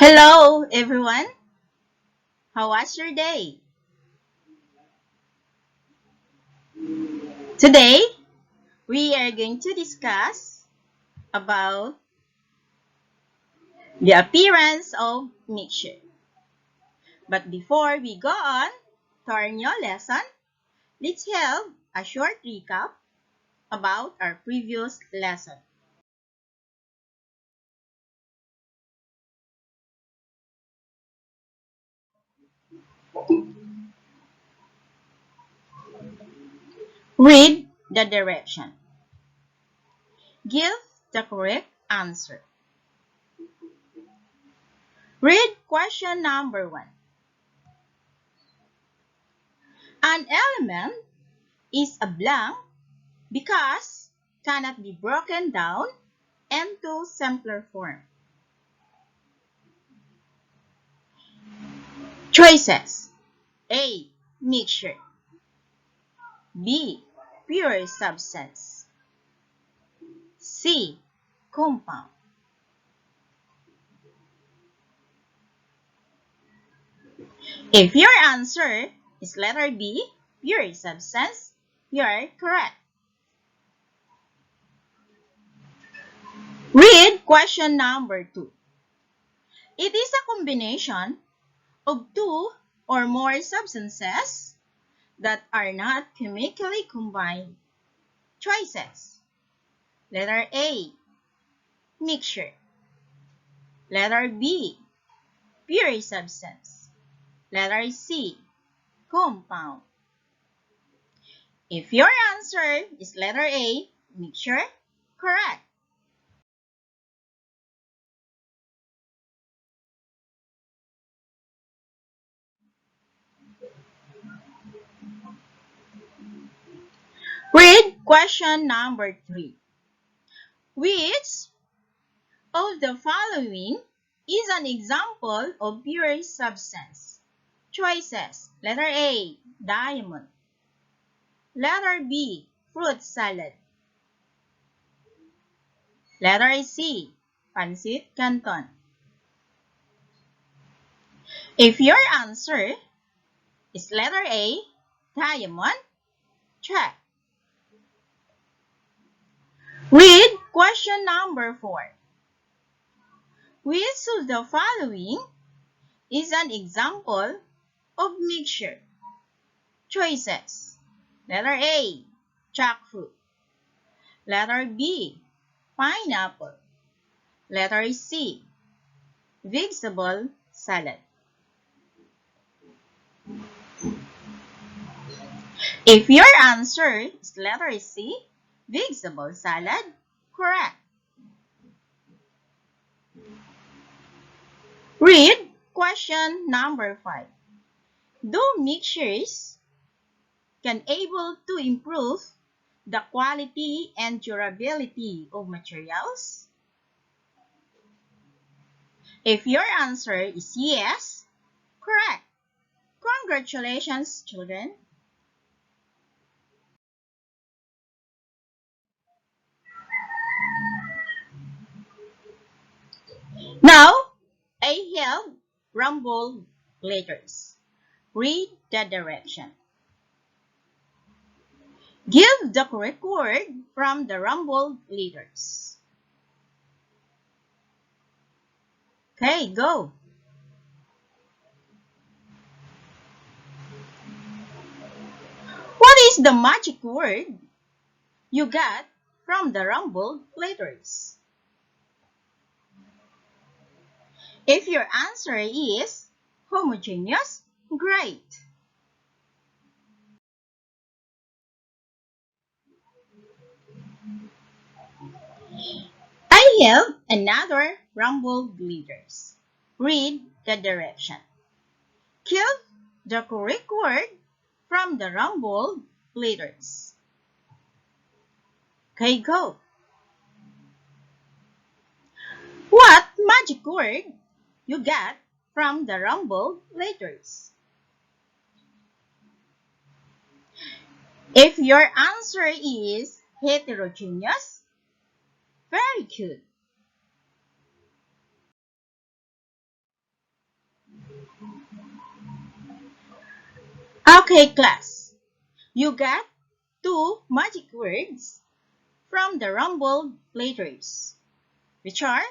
Hello, everyone. How was your day? Today, we are going to discuss about the appearance of mixture. But before we go on to our new lesson, let's have a short recap about our previous lesson. Read the direction. Give the correct answer. Read question number 1. An element is a blank because cannot be broken down into simpler form. Choices: A. Mixture. B. Pure substance. C. Compound. If your answer is letter B, pure substance, you are correct. Read question number 2. It is a combination of two or more substances that are not chemically combined. Choices: letter A, mixture. Letter B, pure substance. Letter C, compound. If your answer is letter A, mixture, correct. Read question number 3. Which of the following is an example of pure substance? Choices: letter A, diamond. Letter B, fruit salad. Letter C, pancit canton. If your answer is letter A, diamond, check. Read question number 4. Which of the following is an example of mixture? Choices: letter A, jackfruit. Letter B, pineapple. Letter C, vegetable salad. If your answer is letter C, vegetable salad, correct. Read question number 5. Do mixtures can able to improve the quality and durability of materials? If your answer is yes, correct. Congratulations, children. Now, I have rumble letters. Read the direction. Give the correct word from the rumble letters. Okay, go. What is the magic word you got from the rumble letters? If your answer is homogeneous, great. I have another rumble letters. Read the direction. Give the correct word from the rumble letters. Okay, go. What magic word you got from the rumble letters? If your answer is heterogeneous, very good. Okay, class. You got two magic words from the Rumble letters, which are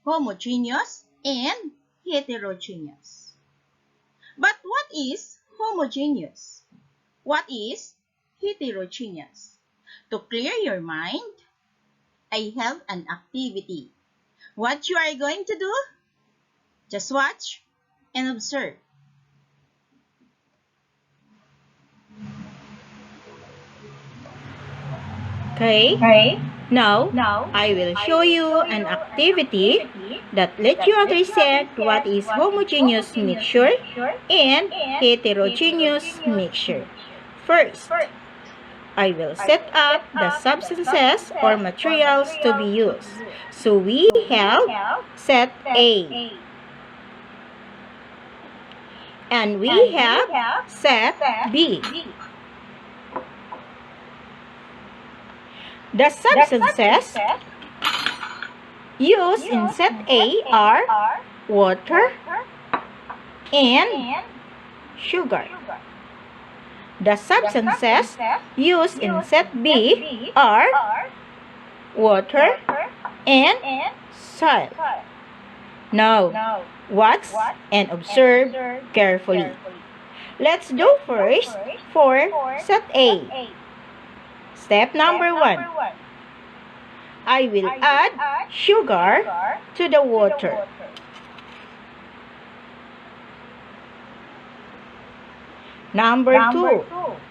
homogeneous and heterogeneous. But what is homogeneous? What is heterogeneous? To clear your mind, I have an activity. What you are going to do? Just watch and observe. Okay, Okay. now Now, I will I show will you show you an an activity activity that let that you let you understand what understand is what is homogeneous homogeneous mixture mixture and and heterogeneous heterogeneous mixture. mixture. First, First, I will I set will up set the up the substances or substances or materials to be materials to used. be used. So we So we have have set set A A and we and we have have set set B. B. The The substances substances used in used set in set A A are are water water and and sugar. sugar. The The substances substances used in used in set set B B are are water water and and soil. soil. Now, Now, watch watch and and observe observe carefully. carefully. Let's do Let's do first first for for set set A. A. Step Step number 1. number 1. I will I will add add sugar sugar to the to the water. water. Number Number 2. 2.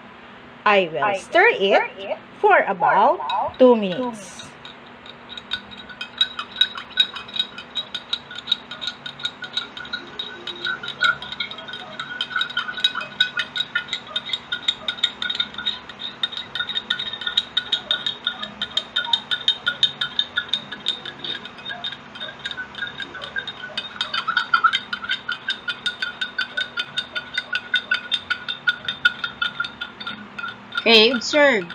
I will I stir will it stir it for for about about 2 2 minutes. minutes. Okay, observe.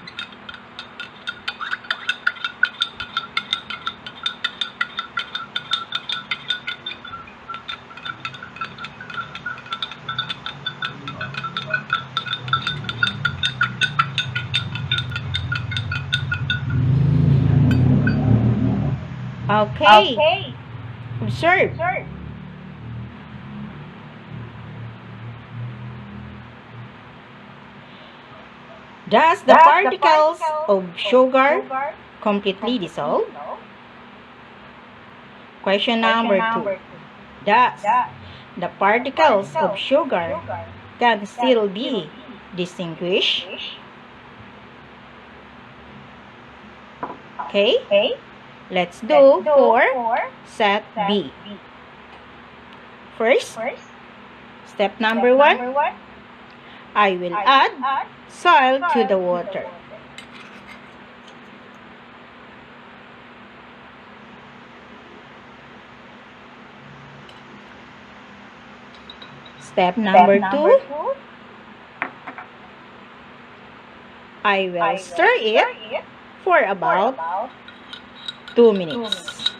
Okay, Okay, observe. observe. Does the Does the particles particles of of sugar sugar completely completely dissolve? dissolve? Question Question number 2. number 2. Does Does the the particles of particles of sugar sugar can can still still be be distinguished? distinguished? Okay, Okay, let's let's do do for for set set B. B. First, First, step step number 1, number 1. I will I add will add soil to soil the to the water. water. Step Step number 2, number 2. I will I will stir it stir it for for about about 2 2 minutes. minutes.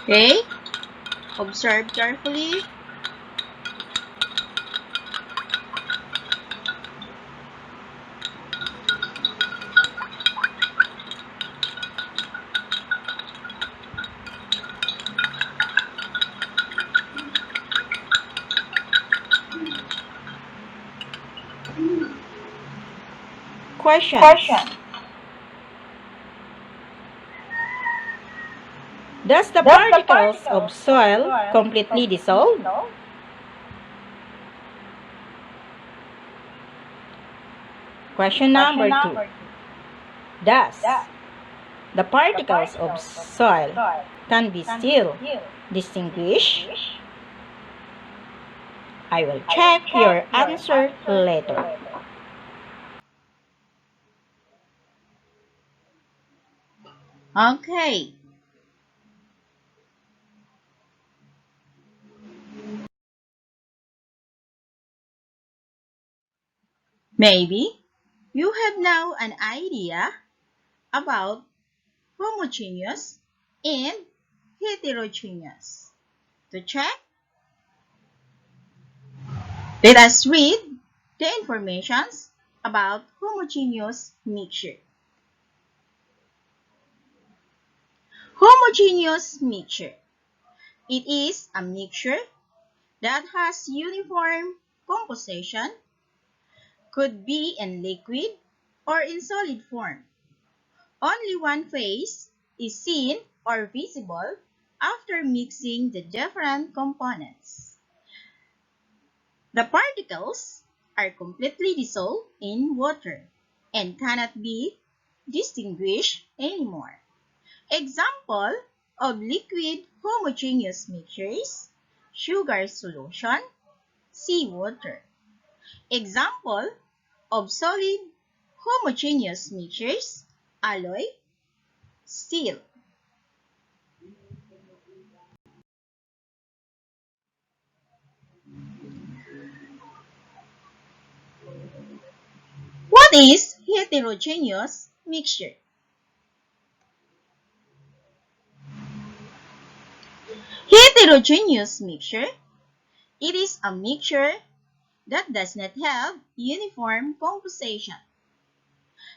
Okay, observe carefully. Questions. Question. Does the Does the particles of particles of soil soil completely completely dissolve? dissolve? Question Question number 2. number 2. Does Does the the particles of particles of soil soil can be can be still still distinguished? distinguished? I will check your answer later. Okay. Maybe you have now an idea about homogeneous and heterogeneous. To check, let us read the informations about homogeneous mixture. Homogeneous mixture. It is a mixture that has uniform composition, could be in liquid or in solid form. Only one phase is seen or visible after mixing the different components. The particles are completely dissolved in water and cannot be distinguished anymore. Example of liquid homogeneous mixtures: sugar solution, seawater. Example of solid homogeneous mixtures: alloy, steel. What is heterogeneous mixture? Heterogeneous mixture, it is a mixture that does not have uniform composition.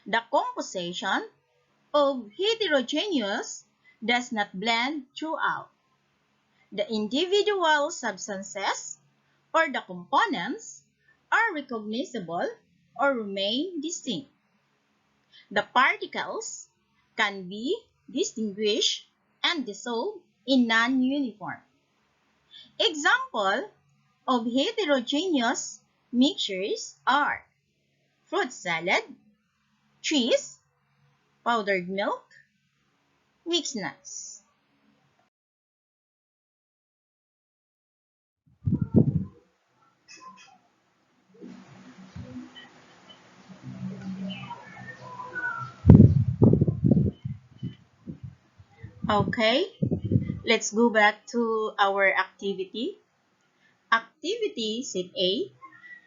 The composition of heterogeneous does not blend throughout. The individual substances or the components are recognizable or remain distinct. The particles can be distinguished and dissolved in non-uniform. Example of heterogeneous mixtures are fruit salad, cheese, powdered milk, mixed nuts. Okay, let's go back to our activity. Activity set A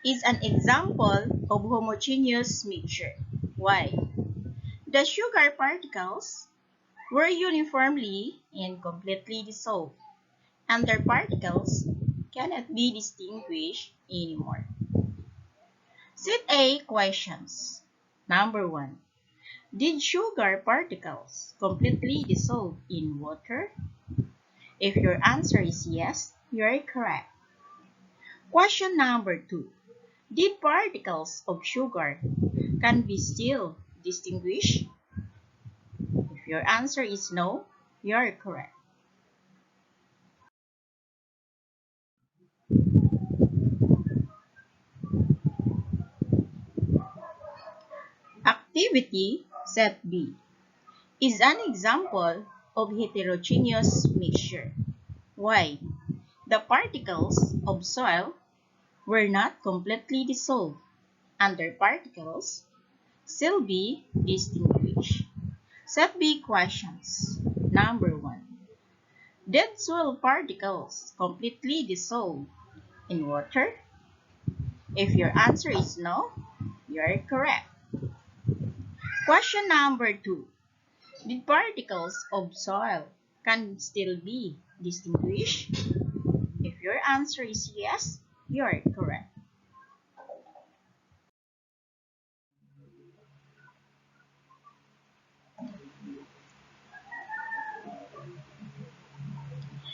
is an example of homogeneous mixture. Why? The sugar particles were uniformly and completely dissolved, and their particles cannot be distinguished anymore. Set A questions. Number 1. Did sugar particles completely dissolve in water? If your answer is yes, you are correct. Question number 2. Did particles of sugar can be still distinguished? If your answer is no, you are correct. Activity set B is an example of heterogeneous mixture. Why? The particles of soil were not completely dissolved, and their particles still be distinguished. Set B questions. Number 1. Did soil particles completely dissolve in water? If your answer is no, you are correct. Question number 2. Did particles of soil can still be distinguished? If your answer is yes, you are correct.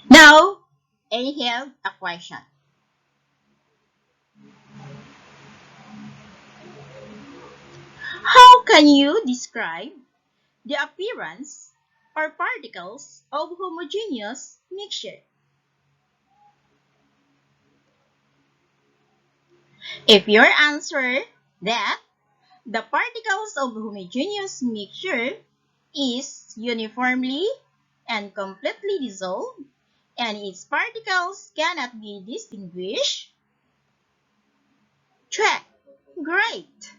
Now, I have a question. How can you describe the appearance or particles of homogeneous mixture? If your answer that the particles of homogeneous mixture is uniformly and completely dissolved and its particles cannot be distinguished, Check. Great.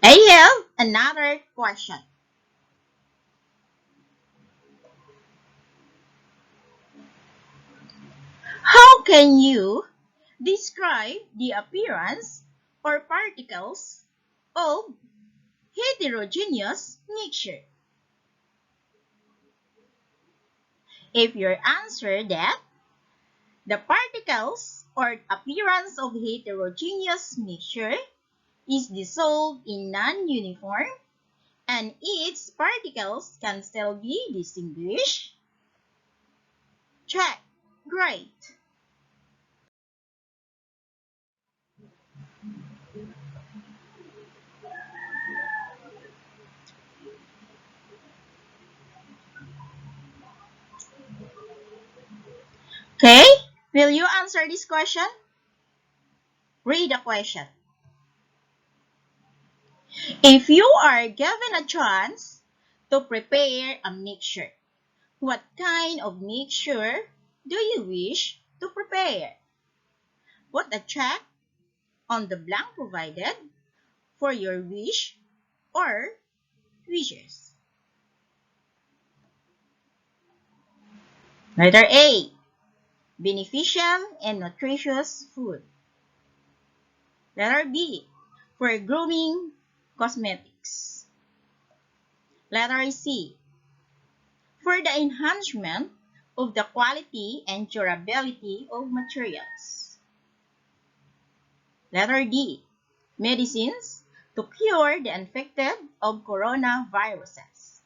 I have another question. How can you describe the appearance or particles of heterogeneous mixture? If your answer that the particles or appearance of heterogeneous mixture is dissolved in non-uniform and its particles can still be distinguished, check. Great. Okay, will you answer this question? Read the question. If you are given a chance to prepare a mixture, what kind of mixture do you wish to prepare? Put a check on the blank provided for your wish or wishes. Letter A. Beneficial and nutritious food. Letter B. For grooming cosmetics. Letter C. For the enhancement of the quality and durability of materials. Letter D. Medicines to cure the infected of coronaviruses.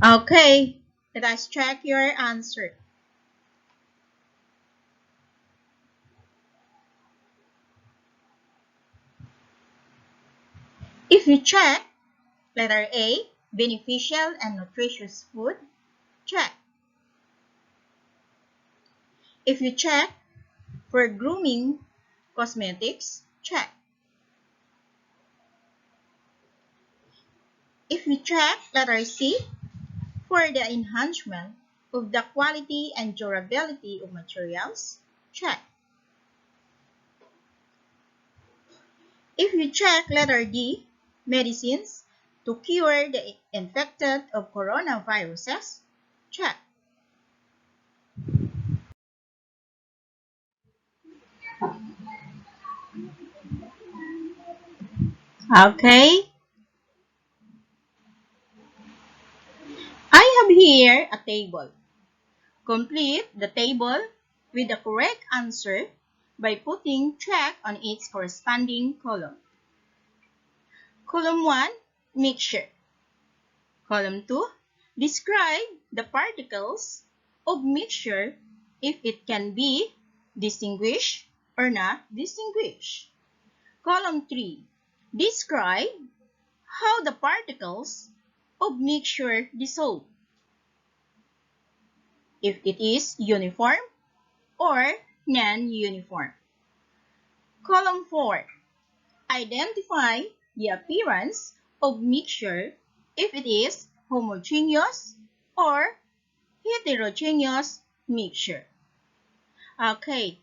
Okay, let us check your answer. If you check letter A, beneficial and nutritious food, check. If you check for grooming cosmetics, check. If you check letter C, for the enhancement of the quality and durability of materials, check. If you check letter D, medicines to cure the infected of coronaviruses, check. Okay. I have here a table. Complete the table with the correct answer by putting check on its corresponding column. Column 1, mixture. Column 2, describe the particles of mixture if it can be distinguished or not distinguished. Column 3, describe how the particles of mixture dissolve, if it is uniform or non-uniform. Column 4, identify the appearance of mixture if it is homogeneous or heterogeneous mixture. Okay,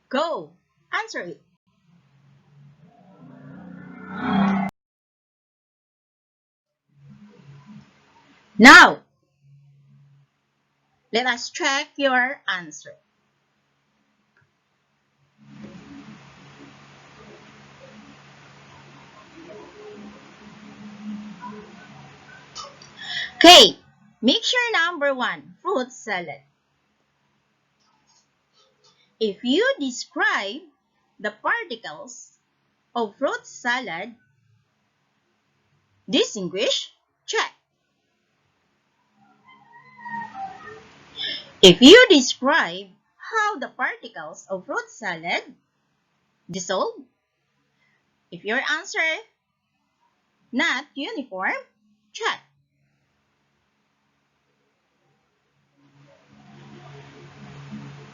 go. Answer it. Now, let us check your answer. Okay, mixture number 1, fruit salad. If you describe the particles of fruit salad, distinguish, check. If you describe how the particles of fruit salad dissolve, if your answer not uniform, check.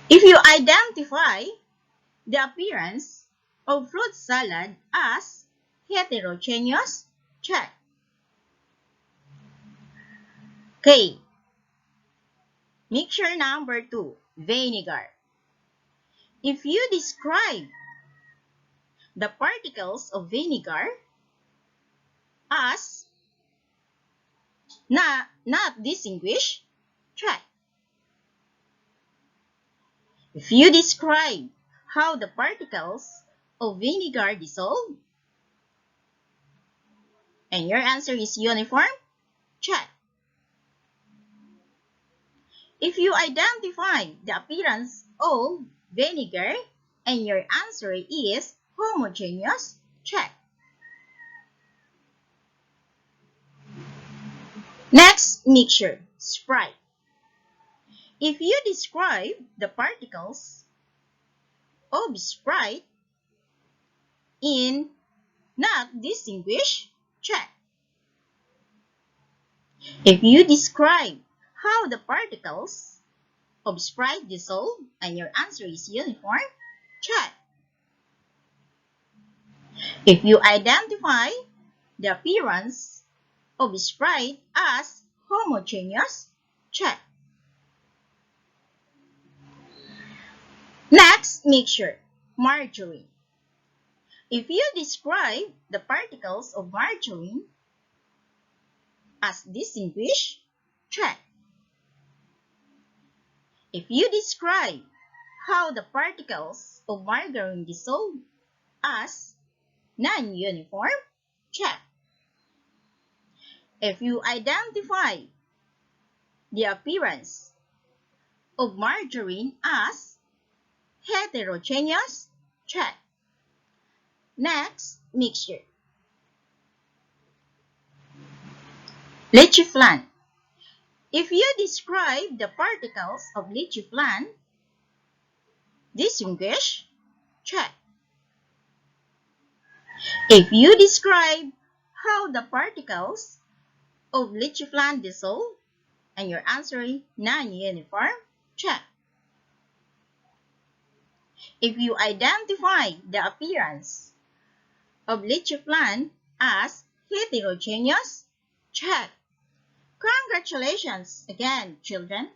If you identify the appearance of fruit salad as heterogeneous, check. Okay, Mixture number 2, vinegar. If you describe the particles of vinegar as not distinguished, check. If you describe how the particles of vinegar dissolve and your answer is uniform, check. If you identify the appearance of vinegar and your answer is homogeneous, check. Next, mixture, Sprite. If you describe the particles of Sprite in not distinguished, check. If you describe how the particles of Sprite dissolve and your answer is uniform, check. If you identify the appearance of Sprite as homogeneous, check. Next, mixture, margarine. If you describe the particles of margarine as distinguished, check. If you describe how the particles of margarine dissolve as non-uniform, check. If you identify the appearance of margarine as heterogeneous, check. Next, mixture. Leche flan. If you describe the particles of leche flan, distinguish, check. If you describe how the particles of leche flan dissolve and your answer is non-uniform, check. If you identify the appearance of leche flan as heterogeneous, check. Congratulations again, children.